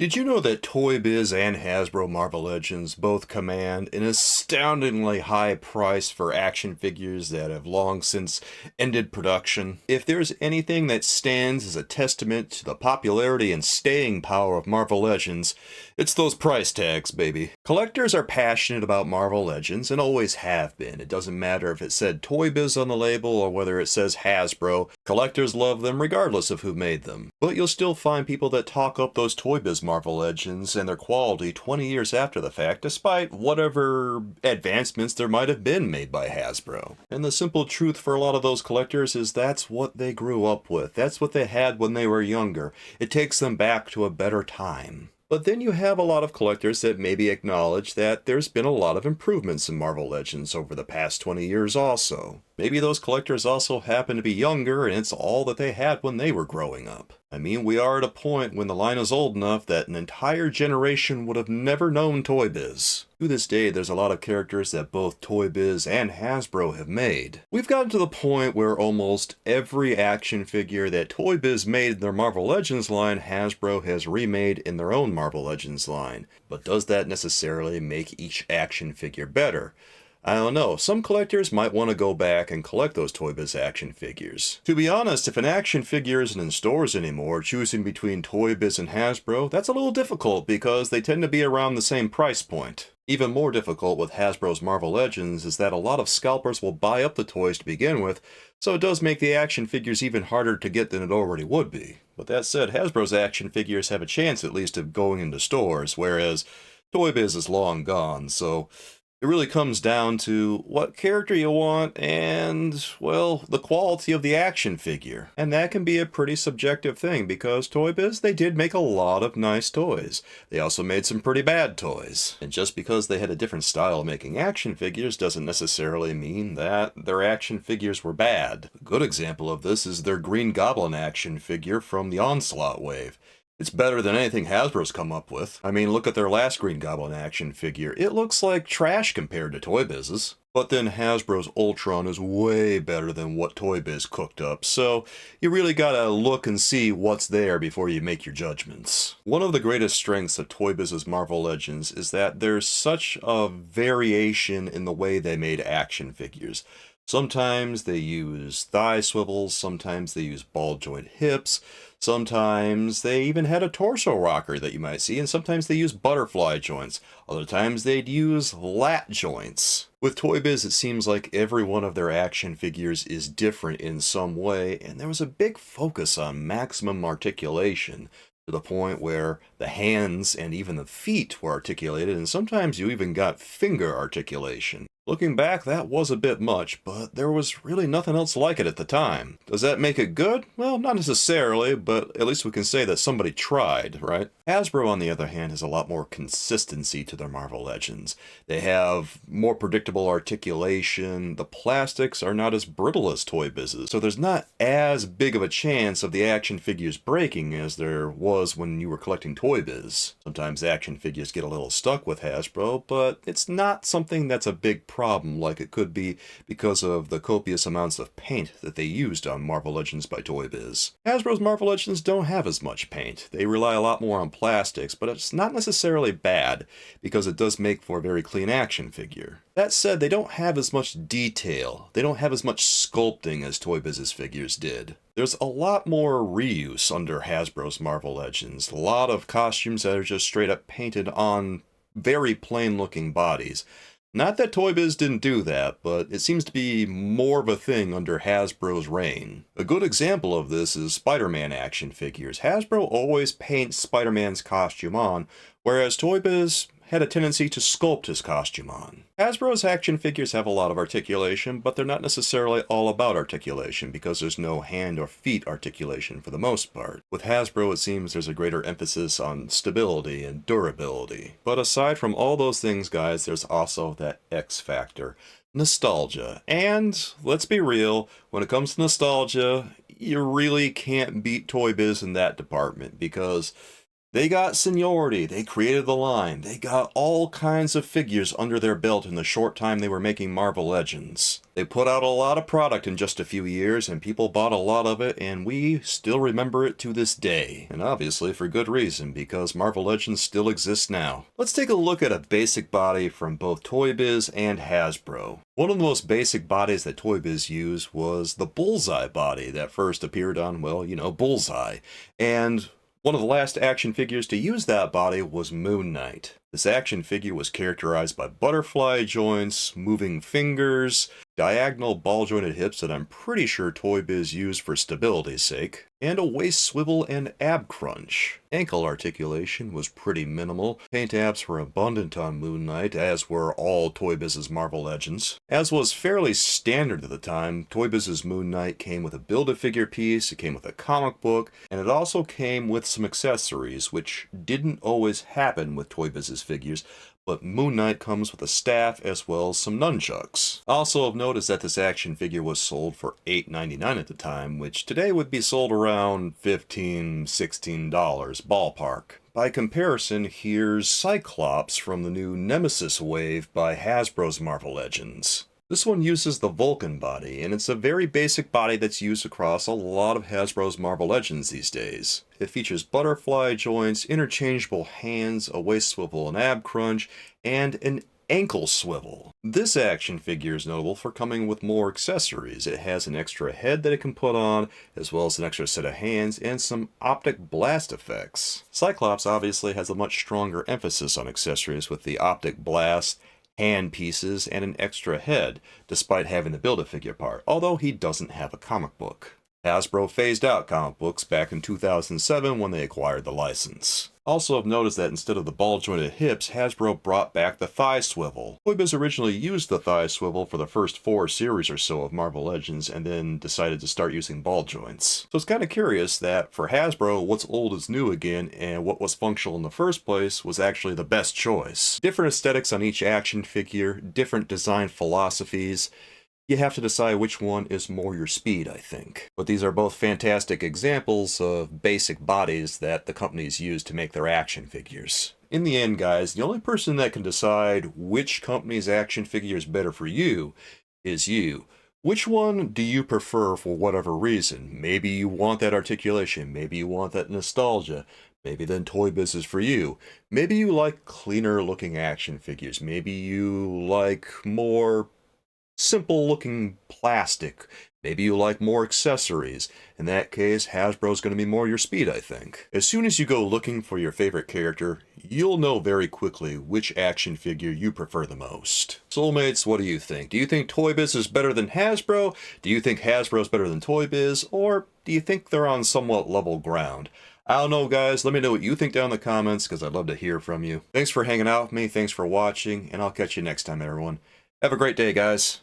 Did you know that Toybiz and Hasbro Marvel Legends both command an astoundingly high price for action figures that have long since ended production? If there's anything that stands as a testament to the popularity and staying power of Marvel Legends, it's those price tags, baby. Collectors are passionate about Marvel Legends and always have been. It doesn't matter if it said Toybiz on the label or whether it says Hasbro, collectors love them regardless of who made them. But you'll still find people that talk up those Toybiz Marvel Legends and their quality 20 years after the fact, despite whatever advancements there might have been made by Hasbro. And the simple truth for a lot of those collectors is that's what they grew up with. That's what they had when they were younger. It takes them back to a better time. But then you have a lot of collectors that maybe acknowledge that there's been a lot of improvements in Marvel Legends over the past 20 years also. Maybe those collectors also happen to be younger and it's all that they had when they were growing up. I mean, we are at a point when the line is old enough that an entire generation would have never known Toybiz. To this day, there's a lot of characters that both Toybiz and Hasbro have made. We've gotten to the point where almost every action figure that Toybiz made in their Marvel Legends line, Hasbro has remade in their own Marvel Legends line. But does that necessarily make each action figure better? I don't know, some collectors might want to go back and collect those Toybiz action figures. To be honest, if an action figure isn't in stores anymore, choosing between Toybiz and Hasbro, that's a little difficult because they tend to be around the same price point. Even more difficult with Hasbro's Marvel Legends is that a lot of scalpers will buy up the toys to begin with, so it does make the action figures even harder to get than it already would be. But that said, Hasbro's action figures have a chance at least of going into stores, whereas Toybiz is long gone, so it really comes down to what character you want and, well, the quality of the action figure. And that can be a pretty subjective thing because Toybiz, they did make a lot of nice toys. They also made some pretty bad toys. And just because they had a different style of making action figures doesn't necessarily mean that their action figures were bad. A good example of this is their Green Goblin action figure from the Onslaught wave. It's better than anything Hasbro's come up with. I mean, look at their last Green Goblin action figure. It looks like trash compared to Toybiz's. But then Hasbro's Ultron is way better than what Toybiz cooked up, so you really gotta look and see what's there before you make your judgments. One of the greatest strengths of Toybiz's Marvel Legends is that there's such a variation in the way they made action figures. Sometimes they use thigh swivels, sometimes they use ball joint hips, sometimes they even had a torso rocker that you might see, and sometimes they use butterfly joints. Other times they'd use lat joints. With Toybiz, it seems like every one of their action figures is different in some way, and there was a big focus on maximum articulation, to the point where the hands and even the feet were articulated, and sometimes you even got finger articulation. Looking back, that was a bit much, but there was really nothing else like it at the time. Does that make it good? Well, not necessarily, but at least we can say that somebody tried, right? Hasbro, on the other hand, has a lot more consistency to their Marvel Legends. They have more predictable articulation, the plastics are not as brittle as Toybiz's, so there's not as big of a chance of the action figures breaking as there was when you were collecting Toybiz. Sometimes action figures get a little stuck with Hasbro, but it's not something that's a big problem like it could be because of the copious amounts of paint that they used on Marvel Legends by Toybiz. Hasbro's Marvel Legends don't have as much paint. They rely a lot more on plastics, but it's not necessarily bad because it does make for a very clean action figure. That said, they don't have as much detail. They don't have as much sculpting as Toybiz's figures did. There's a lot more reuse under Hasbro's Marvel Legends. A lot of costumes that are just straight up painted on very plain looking bodies. Not that Toybiz didn't do that, but it seems to be more of a thing under Hasbro's reign. A good example of this is Spider-Man action figures. Hasbro always paints Spider-Man's costume on, whereas Toybiz had a tendency to sculpt his costume on. Hasbro's action figures have a lot of articulation, but they're not necessarily all about articulation because there's no hand or feet articulation for the most part. With Hasbro, it seems there's a greater emphasis on stability and durability. But aside from all those things, guys, there's also that X factor. Nostalgia. And let's be real, when it comes to nostalgia, you really can't beat Toybiz in that department because They got seniority, they created the line, they got all kinds of figures under their belt in the short time they were making Marvel Legends. They put out a lot of product in just a few years, and people bought a lot of it, and we still remember it to this day. And obviously for good reason, because Marvel Legends still exists now. Let's take a look at a basic body from both Toybiz and Hasbro. One of the most basic bodies that Toybiz used was the Bullseye body that first appeared on, well, you know, Bullseye. And one of the last action figures to use that body was Moon Knight. This action figure was characterized by butterfly joints, moving fingers, diagonal ball-jointed hips that I'm pretty sure Toybiz used for stability's sake, and a waist swivel and ab crunch. Ankle articulation was pretty minimal. Paint apps were abundant on Moon Knight, as were all Toybiz's Marvel Legends. As was fairly standard at the time, Toybiz's Moon Knight came with a Build-A-Figure piece, it came with a comic book, and it also came with some accessories, which didn't always happen with Toybiz's figures, but Moon Knight comes with a staff as well as some nunchucks. Also of note is that this action figure was sold for $8.99 at the time, which today would be sold around $15, $16 ballpark. By comparison, here's Cyclops from the new Nemesis wave by Hasbro's Marvel Legends. This one uses the Vulcan body, and it's a very basic body that's used across a lot of Hasbro's Marvel Legends these days. It features butterfly joints, interchangeable hands, a waist swivel and ab crunch, and an ankle swivel. This action figure is notable for coming with more accessories. It has an extra head that it can put on, as well as an extra set of hands and some optic blast effects. Cyclops obviously has a much stronger emphasis on accessories with the optic blast, hand pieces, and an extra head, despite having the Build-A-Figure part, although he doesn't have a comic book. Hasbro phased out comic books back in 2007 when they acquired the license. Also of note is that instead of the ball-jointed hips, Hasbro brought back the thigh swivel. Toybiz originally used the thigh swivel for the first 4 series or so of Marvel Legends, and then decided to start using ball joints. So it's kind of curious that for Hasbro, what's old is new again, and what was functional in the first place was actually the best choice. Different aesthetics on each action figure, different design philosophies. You have to decide which one is more your speed, I think. But these are both fantastic examples of basic bodies that the companies use to make their action figures. In the end, guys, the only person that can decide which company's action figure is better for you is you. Which one do you prefer for whatever reason? Maybe you want that articulation, maybe you want that nostalgia, maybe then Toybiz is for you. Maybe you like cleaner looking action figures, maybe you like more simple looking plastic. Maybe you like more accessories. In that case, Hasbro's going to be more your speed, I think. As soon as you go looking for your favorite character, you'll know very quickly which action figure you prefer the most. Soulmates, what do you think? Do you think Toybiz is better than Hasbro? Do you think Hasbro's better than Toybiz? Or do you think they're on somewhat level ground? I don't know, guys. Let me know what you think down in the comments, because I'd love to hear from you. Thanks for hanging out with me, thanks for watching, and I'll catch you next time, everyone. Have a great day, guys.